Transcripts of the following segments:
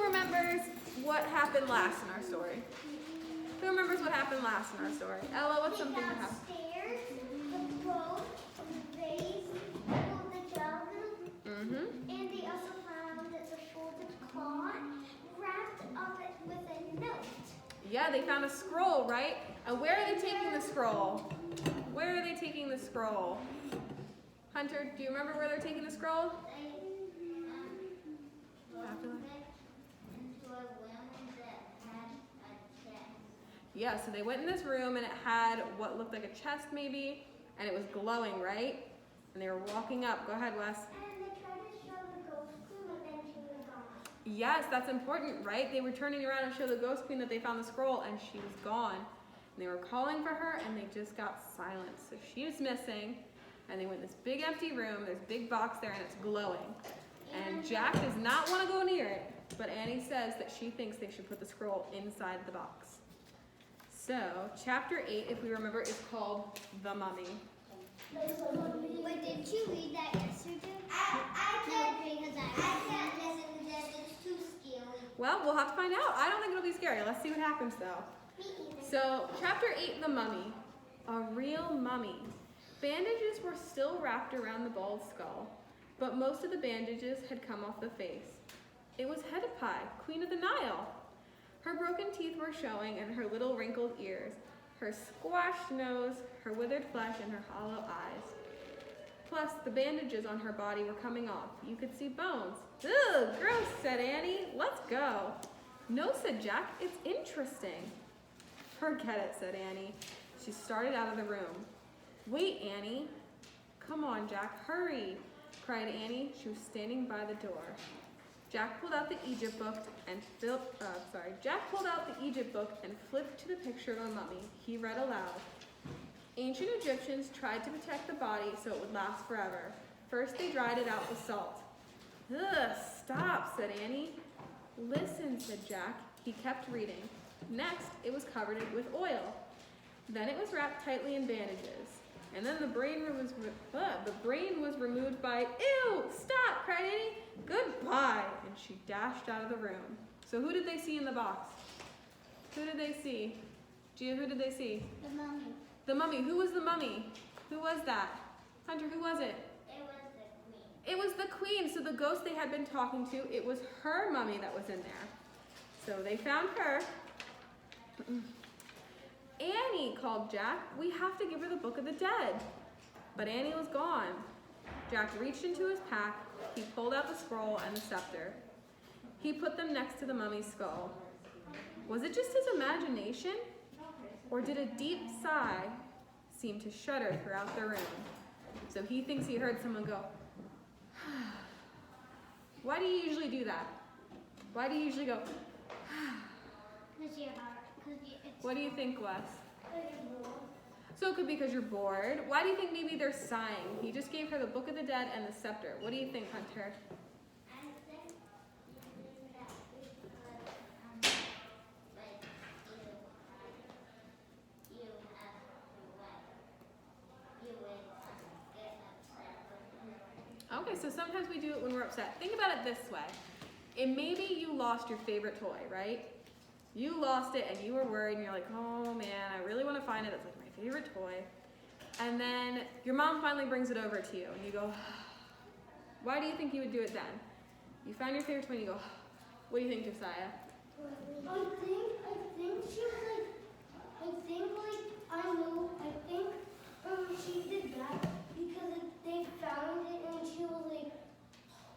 remembers what happened last in our story? Who remembers what happened last in our story? Ella, what's something that happened? Stairs, the boat, the vase, the jug, and they also found the folded cloth wrapped up it with a note. Yeah, they found a scroll, right? And where are they taking the scroll? Where are they taking the scroll? Hunter, do you remember where they're taking the scroll? Yeah, so they went in this room and it had what looked like a chest maybe, and it was glowing, right? And they were walking up. Go ahead, Wes. And they tried to show the ghost queen, but then she was gone. Yes, that's important, right? They were turning around and show the ghost queen that they found the scroll, and she was gone. And they were calling for her, and they just got silence. So she was missing, and they went in this big empty room. There's a big box there, and it's glowing. And Jack does not want to go near it, but Annie says that she thinks they should put the scroll inside the box. So, chapter 8, if we remember, is called The Mummy. Wait, didn't you read that yesterday? I can't because I can't listen to this. It's too scary. Well, we'll have to find out. I don't think it'll be scary. Let's see what happens, though. Me either. So, chapter 8, The Mummy. A real mummy. Bandages were still wrapped around the bald skull, but most of the bandages had come off the face. It was Hedepi, Queen of the Nile. Her broken teeth were showing and her little wrinkled ears, her squashed nose, her withered flesh, and her hollow eyes. Plus, the bandages on her body were coming off. You could see bones. Ugh, gross, said Annie. Let's go. No, said Jack. It's interesting. Forget it, said Annie. She started out of the room. Wait, Annie. Come on, Jack, hurry, cried Annie. She was standing by the door. Jack pulled out the Egypt book and flipped to the picture of a mummy. He read aloud. Ancient Egyptians tried to protect the body so it would last forever. First, they dried it out with salt. Ugh, stop, said Annie. Listen, said Jack. He kept reading. Next, it was covered with oil. Then it was wrapped tightly in bandages. And then the brain was removed by, ew, stop, cried Annie. Goodbye. And she dashed out of the room. So who did they see in the box? Who did they see? Gia, who did they see? The mummy. The mummy. Who was the mummy? Who was that? Hunter, who was it? It was the queen. It was the queen. So the ghost they had been talking to, it was her mummy that was in there. So they found her. Annie, called Jack. We have to give her the Book of the Dead. But Annie was gone. Jack reached into his pack. He pulled out the scroll and the scepter. He put them next to the mummy's skull. Was it just his imagination? Or did a deep sigh seem to shudder throughout the room? So he thinks he heard someone go, Why do you usually do that? Why do you usually go, Because your heart. What do you think, Wes? So it could be because you're bored. Why do you think maybe they're sighing? He just gave her the Book of the Dead and the scepter. What do you think, Hunter? I think that Okay, so sometimes we do it when we're upset. Think about it this way. And maybe you lost your favorite toy, right? You lost it and you were worried and you're like, oh man, I really want to find it. It's like my favorite toy. And then your mom finally brings it over to you and you go, why do you think you would do it then? You found your favorite toy and you go, what do you think, Josiah? I think she was she did that because they found it and she was like,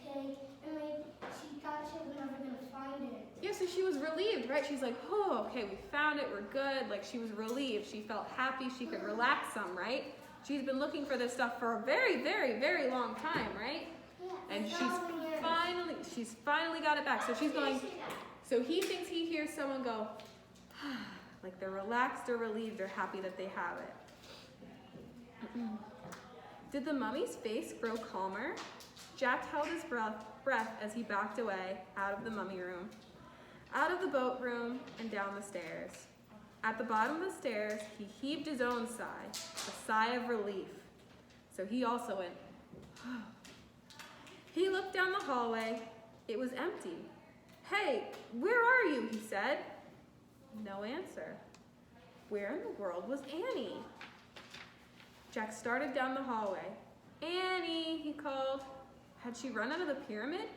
okay, and she thought she was never gonna find it. Yeah, so she was relieved, right? She's like, oh, okay, we found it, we're good. Like, she was relieved. She felt happy she could relax some, right? She's been looking for this stuff for a very, very, very long time, right? Yeah, And she's finally got it back. So she's going, so he thinks he hears someone go, like they're relaxed or relieved or happy that they have it. Did the mummy's face grow calmer? Jack held his breath as he backed away out of the mummy room, out of the boat room, and down the stairs. At the bottom of the stairs, he heaved his own sigh, a sigh of relief. So he also went, He looked down the hallway. It was empty. Hey, Hey, where are you? He said. No answer. Where in the world was Annie? Jack started down the hallway. Annie, he called. Had she run out of the pyramid?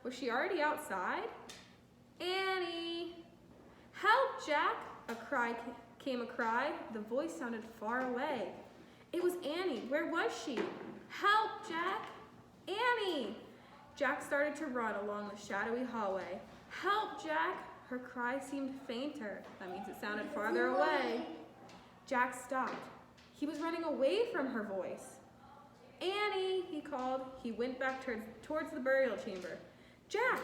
Was she already outside? Annie! Help, Jack! Came a cry. The voice sounded far away. It was Annie. Where was she? Help, Jack! Annie! Jack started to run along the shadowy hallway. Help, Jack! Her cry seemed fainter. That means it sounded farther away. Jack stopped. He was running away from her voice. Annie, he called. He went back towards the burial chamber. Jack!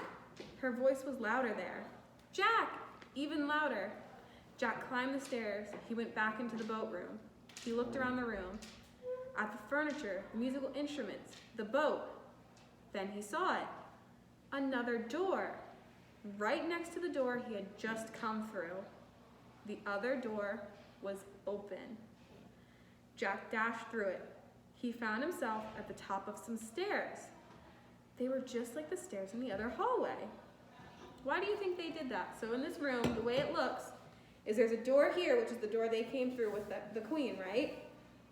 Her voice was louder there. Jack! Even louder. Jack climbed the stairs. He went back into the boat room. He looked around the room, at the furniture, the musical instruments, the boat. Then he saw it. Another door. Right next to the door he had just come through. The other door was open. Jack dashed through it. He found himself at the top of some stairs. They were just like the stairs in the other hallway. Why do you think they did that? So in this room, the way it looks is there's a door here, which is the door they came through with the queen, right?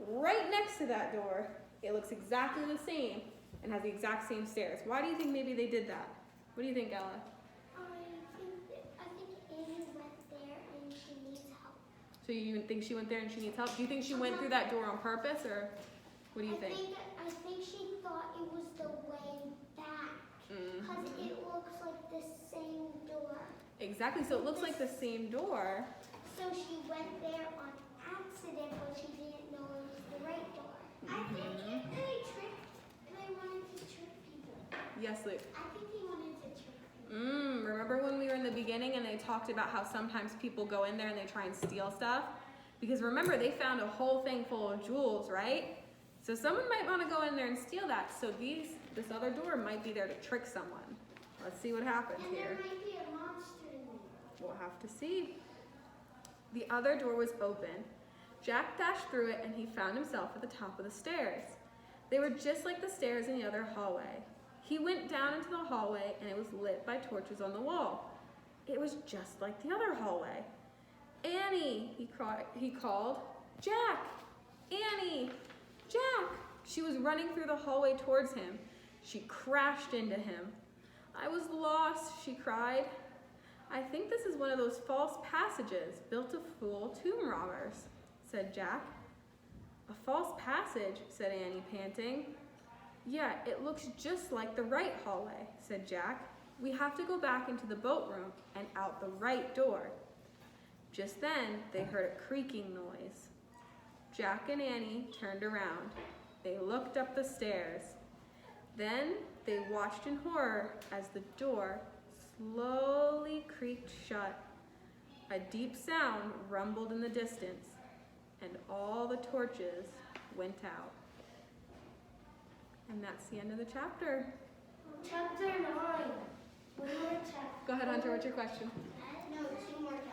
Right next to that door, it looks exactly the same and has the exact same stairs. Why do you think maybe they did that? What do you think, Ella? I think Annie went there and she needs help. So you think she went there and she needs help? Do you think she went through that door on purpose, or what do you think? I think she thought it was the way back because it looks like the same door. Exactly, so it looks like the same door. So she went there on accident, but she didn't know it was the right door. I think they wanted to trick people. Yes, Luke. I think they wanted to trick people. Remember when we were in the beginning and they talked about how sometimes people go in there and they try and steal stuff? Because remember, they found a whole thing full of jewels, right? So someone might want to go in there and steal that. So this other door might be there to trick someone. Let's see what happens And here. there might be a monster in there. We'll have to see. The other door was open. Jack dashed through it and he found himself at the top of the stairs. They were just like the stairs in the other hallway. He went down into the hallway and it was lit by torches on the wall. It was just like the other hallway. Annie, he called. Jack! Annie! Jack! She was running through the hallway towards him. She crashed into him. I was lost, she cried. I think this is one of those false passages built to fool tomb robbers, said Jack. A false passage, said Annie, panting. Yeah, it looks just like the right hallway, said Jack. We have to go back into the boat room and out the right door. Just then, they heard a creaking noise. Jack and Annie turned around. They looked up the stairs. Then they watched in horror as the door slowly creaked shut. A deep sound rumbled in the distance, and all the torches went out. And that's the end of the chapter. Chapter 9. One more chapter. Go ahead, Hunter, what's your question? No, 2 more chapters.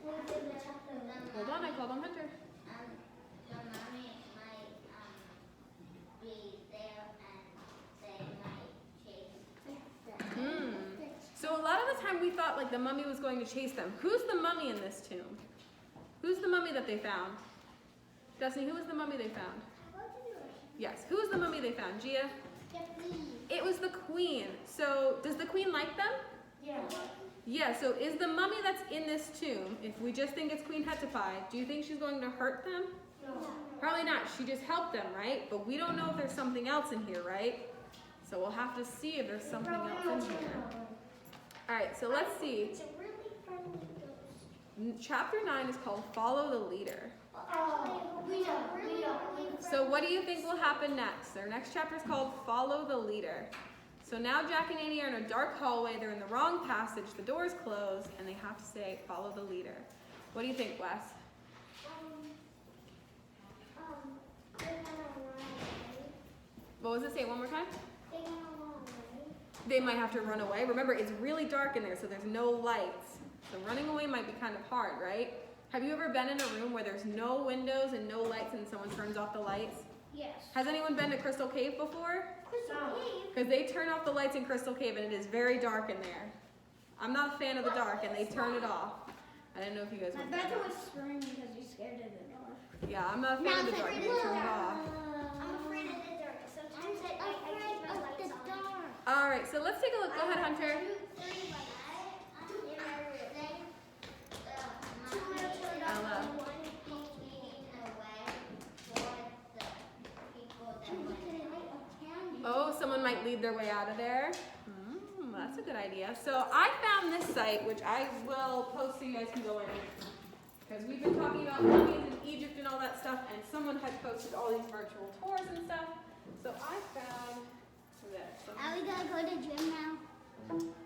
We'll do the chapter 9. Hold on, I called on Hunter. The mommy might be there and they might chase. So a lot of the time we thought like the mummy was going to chase them. Who's the mummy in this tomb? Who's the mummy that they found? Destiny, who was the mummy they found? Yes, who was the mummy they found? Gia? The queen. It was the queen. So does the queen like them? Yeah. Yeah, so is the mummy that's in this tomb, if we just think it's Queen Hetipai, do you think she's going to hurt them? No. Probably not. She just helped them, right? But we don't know if there's something else in here, right? So we'll have to see if there's something else in here. All right, so let's see. It's a really friendly ghost. Chapter 9 is called Follow the Leader. We don't. So what do you think will happen next? Our next chapter is called Follow the Leader. So now Jack and Annie are in a dark hallway. They're in the wrong passage. The door's closed, and they have to say, follow the leader. What do you think, Wes? They're gonna run away. What was it? Say it one more time. They're gonna run away. They might have to run away. Remember, it's really dark in there, so there's no lights. So running away might be kind of hard, right? Have you ever been in a room where there's no windows and no lights and someone turns off the lights? Yes. Has anyone been to Crystal Cave before? Crystal Cave. Because they turn off the lights in Crystal Cave and it is very dark in there. I'm not a fan of the dark and they turn it off. I didn't know if you guys My went brother there. was screaming because he's scared of the dark. Yeah, I'm not a fan of the dark. They turn it off. I'm afraid of the dark. Sometimes I keep my lights on. All right, so let's take a look. Go ahead, Hunter. Oh, someone might lead their way out of there. That's a good idea. So I found this site, which I will post so you guys can go in. Because we've been talking about mummies in Egypt and all that stuff, and someone had posted all these virtual tours and stuff. So I found this. Are we gonna go to gym now?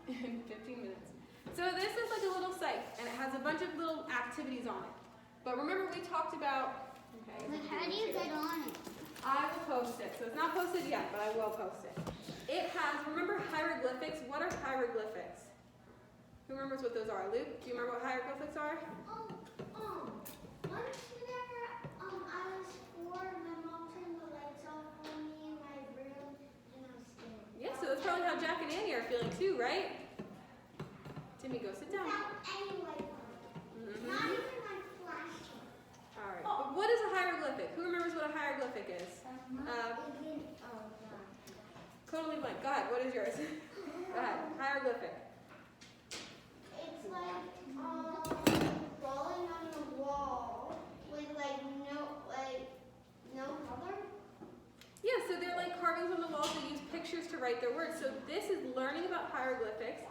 In 15 minutes. So this is like a little site, and it has a bunch of little activities on it. But remember we talked about, okay. But how do you get on it? I will post it. So it's not posted yet, but I will post it. It has, remember hieroglyphics? What are hieroglyphics? Who remembers what those are? Luke, do you remember what hieroglyphics are? Once whenever I was 4, my mom turned the lights off on me in my room, and I was scared. Yeah, so that's probably how Jack and Annie are feeling too, right? Timmy, go sit down. Without any light on. Not even like flashing. All right. But what is a hieroglyphic? Who remembers what a hieroglyphic is? Totally blank. Go ahead. What is yours? Go ahead. Hieroglyphic. It's like drawing on the wall with no color. Yeah, so they're like carvings on the walls that use pictures to write their words. So this is learning about hieroglyphics,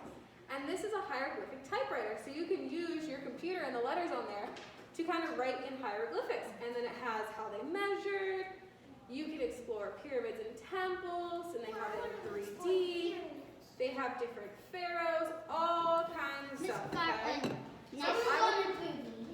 and this is a hieroglyphic typewriter. So you can use your computer and the letters on there to kind of write in hieroglyphics. And then it has how they measured. You can explore pyramids and temples, and they have it in 3D. They have different pharaohs, all kinds of stuff, okay? So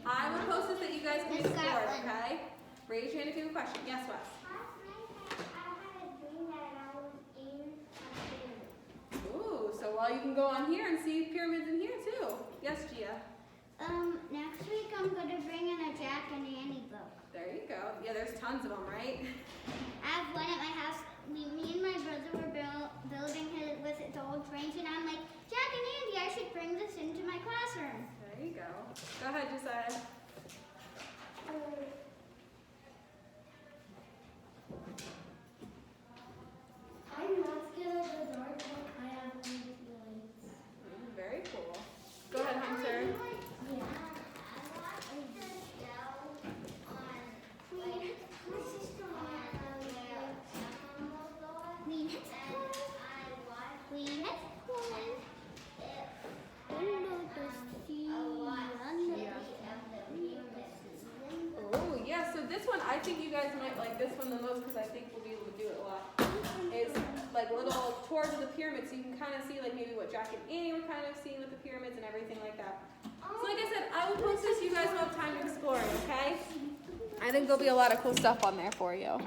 I will post this that you guys can explore, okay? Raise your hand if you have a question. Yes, Wes? Last night I had a dream that I was in a pyramid. Ooh, so well you can go on here and see pyramids in here too. Yes, Gia? Next week I'm going to bring in a Jack and Annie book. There you go. Yeah, there's tons of them, right? I have one at my house. Me and my brother were building it with its old trains, and I'm like, Jack and Andy, I should bring this into my classroom. There you go. Go ahead, Josiah. I'm not scared of the dark, but I have lights. Very cool. Go ahead, Hunter. Oh, yeah, so this one, I think you guys might like this one the most because I think we'll be able to do it a lot. It's like little tours of the pyramids, so you can kind of see like maybe what Jack and Annie were kind of seeing with the pyramids and everything like that. So like I said, I will post this so you guys will have time to explore it, okay? I think there'll be a lot of cool stuff on there for you.